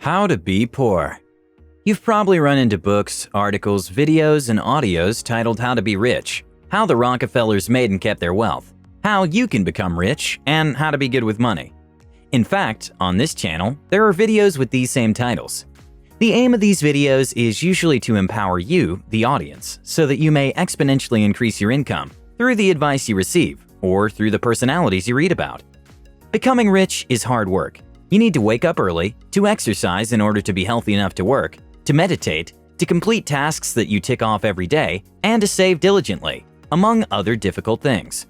How to be poor. You've probably run into books, articles, videos, and audios titled How to Be Rich, How the Rockefellers Made and Kept Their Wealth, How You Can Become Rich, and How to Be Good with Money. In fact, on this channel, there are videos with these same titles. The aim of these videos is usually to empower you, the audience, so that you may exponentially increase your income through the advice you receive or through the personalities you read about. Becoming rich is hard work. You need to wake up early, to exercise in order to be healthy enough to work, to meditate, to complete tasks that you tick off every day, and to save diligently, among other difficult things.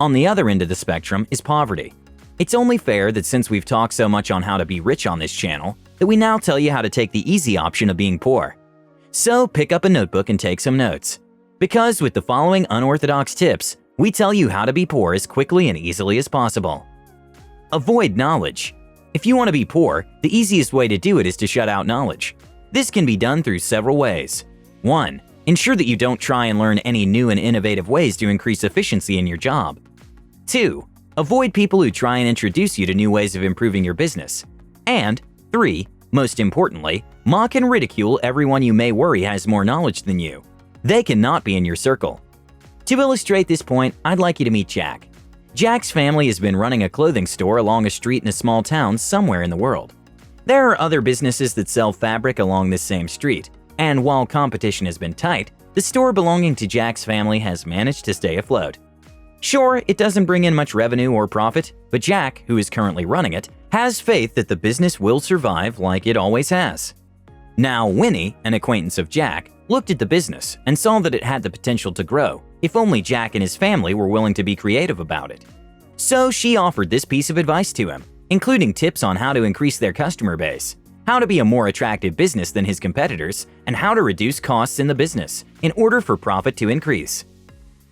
On the other end of the spectrum is poverty. It's only fair that since we've talked so much on how to be rich on this channel, that we now tell you how to take the easy option of being poor. So pick up a notebook and take some notes. Because with the following unorthodox tips, we tell you how to be poor as quickly and easily as possible. Avoid knowledge. If you want to be poor, the easiest way to do it is to shut out knowledge. This can be done through several ways. 1. Ensure that you don't try and learn any new and innovative ways to increase efficiency in your job. 2. Avoid people who try and introduce you to new ways of improving your business. And 3. Most importantly, mock and ridicule everyone you may worry has more knowledge than you. They cannot be in your circle. To illustrate this point, I'd like you to meet Jack. Jack's family has been running a clothing store along a street in a small town somewhere in the world. There are other businesses that sell fabric along this same street, and while competition has been tight, the store belonging to Jack's family has managed to stay afloat. Sure, it doesn't bring in much revenue or profit, but Jack, who is currently running it, has faith that the business will survive like it always has. Now, Winnie, an acquaintance of Jack, looked at the business and saw that it had the potential to grow if only Jack and his family were willing to be creative about it. So she offered this piece of advice to him, including tips on how to increase their customer base, how to be a more attractive business than his competitors, and how to reduce costs in the business in order for profit to increase.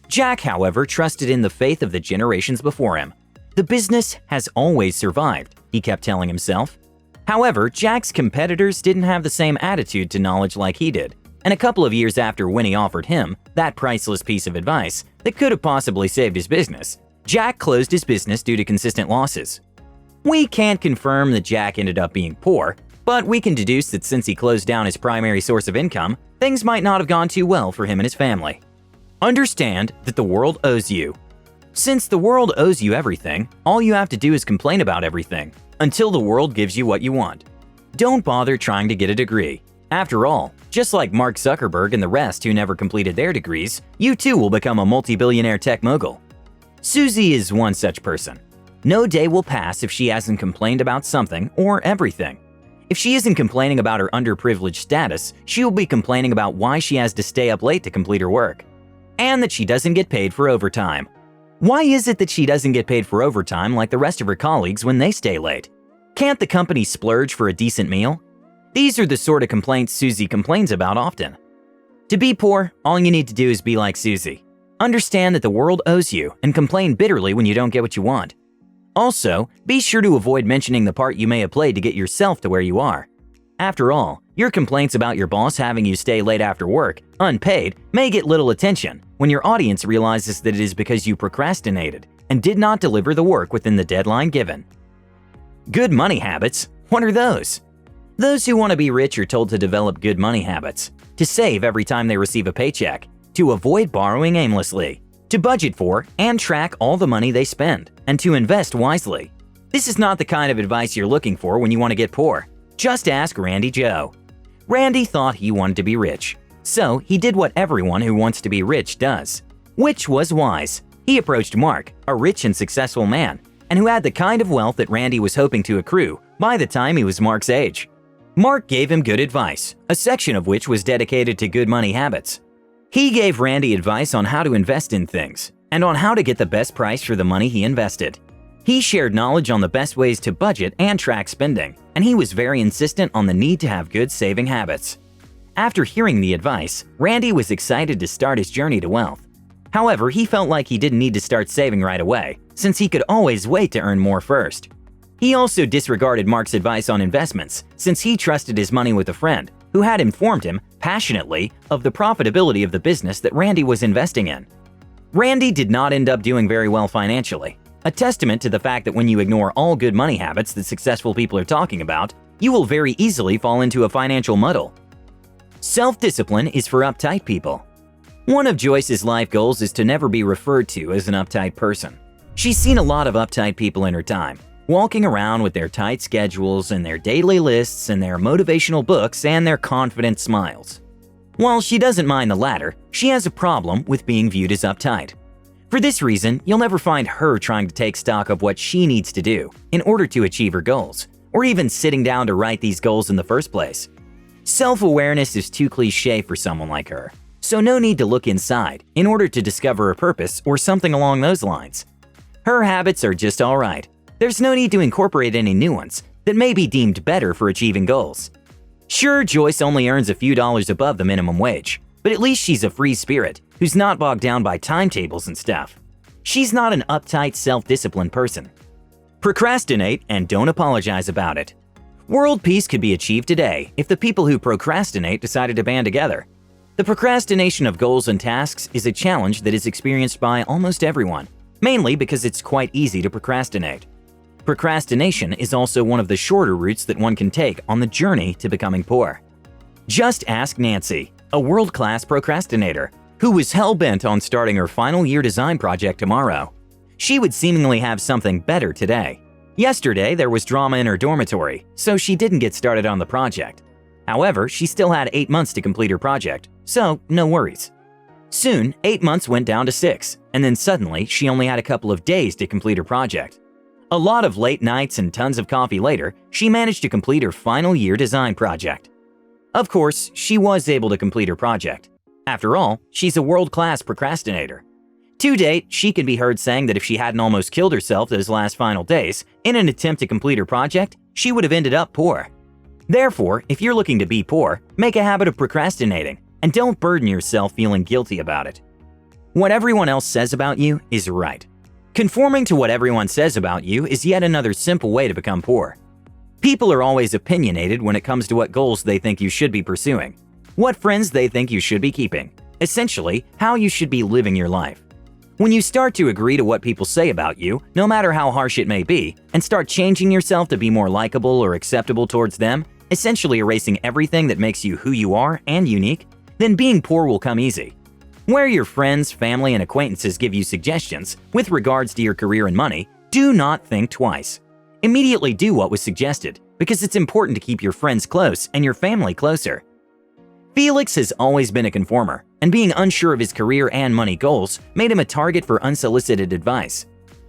Jack, however, trusted in the faith of the generations before him. The business has always survived, he kept telling himself. However, Jack's competitors didn't have the same attitude to knowledge like he did. And a couple of years after Winnie offered him that priceless piece of advice that could have possibly saved his business, Jack closed his business due to consistent losses. We can't confirm that Jack ended up being poor, but we can deduce that since he closed down his primary source of income, things might not have gone too well for him and his family. Understand that the world owes you. Since the world owes you everything, all you have to do is complain about everything until the world gives you what you want. Don't bother trying to get a degree. After all, just like Mark Zuckerberg and the rest who never completed their degrees, you too will become a multi-billionaire tech mogul. Susie is one such person. No day will pass if she hasn't complained about something or everything. If she isn't complaining about her underprivileged status, she will be complaining about why she has to stay up late to complete her work. And that she doesn't get paid for overtime. Why is it that she doesn't get paid for overtime like the rest of her colleagues when they stay late? Can't the company splurge for a decent meal? These are the sort of complaints Susie complains about often. To be poor, all you need to do is be like Susie. Understand that the world owes you and complain bitterly when you don't get what you want. Also, be sure to avoid mentioning the part you may have played to get yourself to where you are. After all, your complaints about your boss having you stay late after work, unpaid, may get little attention when your audience realizes that it is because you procrastinated and did not deliver the work within the deadline given. Good money habits? What are those? Those who want to be rich are told to develop good money habits, to save every time they receive a paycheck, to avoid borrowing aimlessly, to budget for and track all the money they spend, and to invest wisely. This is not the kind of advice you're looking for when you want to get poor. Just ask Randy Joe. Randy thought he wanted to be rich, so he did what everyone who wants to be rich does, which was wise. He approached Mark, a rich and successful man, and who had the kind of wealth that Randy was hoping to accrue by the time he was Mark's age. Mark gave him good advice, a section of which was dedicated to good money habits. He gave Randy advice on how to invest in things and on how to get the best price for the money he invested. He shared knowledge on the best ways to budget and track spending, and he was very insistent on the need to have good saving habits. After hearing the advice, Randy was excited to start his journey to wealth. However, he felt like he didn't need to start saving right away, since he could always wait to earn more first. He also disregarded Mark's advice on investments, since he trusted his money with a friend who had informed him passionately of the profitability of the business that Randy was investing in. Randy did not end up doing very well financially, a testament to the fact that when you ignore all good money habits that successful people are talking about, you will very easily fall into a financial muddle. Self-discipline is for uptight people. One of Joyce's life goals is to never be referred to as an uptight person. She's seen a lot of uptight people in her time, walking around with their tight schedules and their daily lists and their motivational books and their confident smiles. While she doesn't mind the latter, she has a problem with being viewed as uptight. For this reason, you'll never find her trying to take stock of what she needs to do in order to achieve her goals, or even sitting down to write these goals in the first place. Self-awareness is too cliché for someone like her, so no need to look inside in order to discover a purpose or something along those lines. Her habits are just alright. There's no need to incorporate any new ones that may be deemed better for achieving goals. Sure, Joyce only earns a few dollars above the minimum wage, but at least she's a free spirit who's not bogged down by timetables and stuff. She's not an uptight, self-disciplined person. Procrastinate and don't apologize about it. World peace could be achieved today if the people who procrastinate decided to band together. The procrastination of goals and tasks is a challenge that is experienced by almost everyone, mainly because it's quite easy to procrastinate. Procrastination is also one of the shorter routes that one can take on the journey to becoming poor. Just ask Nancy, a world-class procrastinator, who was hell-bent on starting her final year design project tomorrow. She would seemingly have something better today. Yesterday, there was drama in her dormitory, so she didn't get started on the project. However, she still had 8 months to complete her project, so no worries. Soon, 8 months went down to 6, and then suddenly she only had a couple of days to complete her project. A lot of late nights and tons of coffee later, she managed to complete her final year design project. Of course, she was able to complete her project. After all, she's a world-class procrastinator. To date, she can be heard saying that if she hadn't almost killed herself those last final days in an attempt to complete her project, she would have ended up poor. Therefore, if you're looking to be poor, make a habit of procrastinating and don't burden yourself feeling guilty about it. What everyone else says about you is right. Conforming to what everyone says about you is yet another simple way to become poor. People are always opinionated when it comes to what goals they think you should be pursuing, what friends they think you should be keeping, essentially, how you should be living your life. When you start to agree to what people say about you, no matter how harsh it may be, and start changing yourself to be more likable or acceptable towards them, essentially erasing everything that makes you who you are and unique, then being poor will come easy. Where your friends, family, and acquaintances give you suggestions with regards to your career and money, do not think twice. Immediately do what was suggested, because it's important to keep your friends close and your family closer. Felix has always been a conformer, and being unsure of his career and money goals made him a target for unsolicited advice.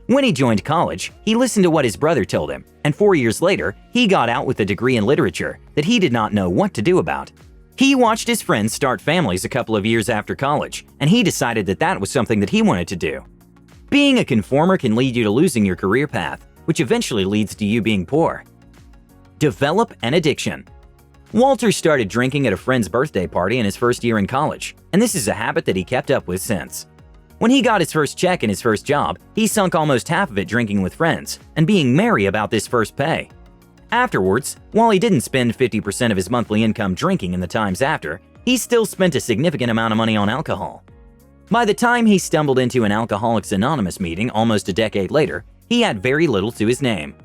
When he joined college, he listened to what his brother told him, and 4 years later, he got out with a degree in literature that he did not know what to do about. He watched his friends start families a couple of years after college, and he decided that that was something that he wanted to do. Being a conformer can lead you to losing your career path, which eventually leads to you being poor. Develop an addiction. Walter started drinking at a friend's birthday party in his first year in college, and this is a habit that he kept up with since. When he got his first check in his first job, he sunk almost half of it drinking with friends and being merry about this first pay. Afterwards, while he didn't spend 50% of his monthly income drinking in the times after, he still spent a significant amount of money on alcohol. By the time he stumbled into an Alcoholics Anonymous meeting almost a decade later, he had very little to his name.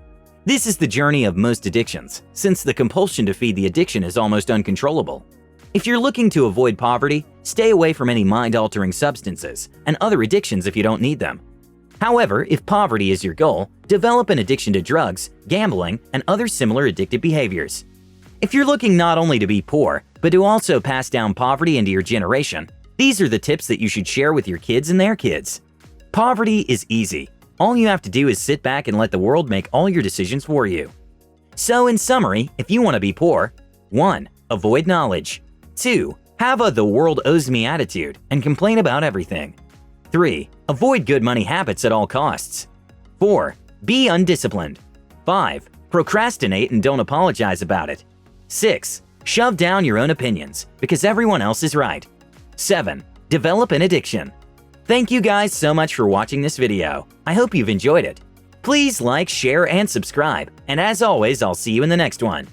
This is the journey of most addictions, since the compulsion to feed the addiction is almost uncontrollable. If you're looking to avoid poverty, stay away from any mind-altering substances and other addictions if you don't need them. However, if poverty is your goal, develop an addiction to drugs, gambling, and other similar addictive behaviors. If you're looking not only to be poor, but to also pass down poverty into your generation, these are the tips that you should share with your kids and their kids. Poverty is easy. All you have to do is sit back and let the world make all your decisions for you. So in summary, if you want to be poor, 1. Avoid knowledge. 2. Have a "the world owes me" attitude and complain about everything. 3. Avoid good money habits at all costs. 4. Be undisciplined. 5. Procrastinate and don't apologize about it. 6. Shove down your own opinions because everyone else is right. 7. Develop an addiction. Thank you guys so much for watching this video. I hope you've enjoyed it. Please like, share, and subscribe. And as always, I'll see you in the next one.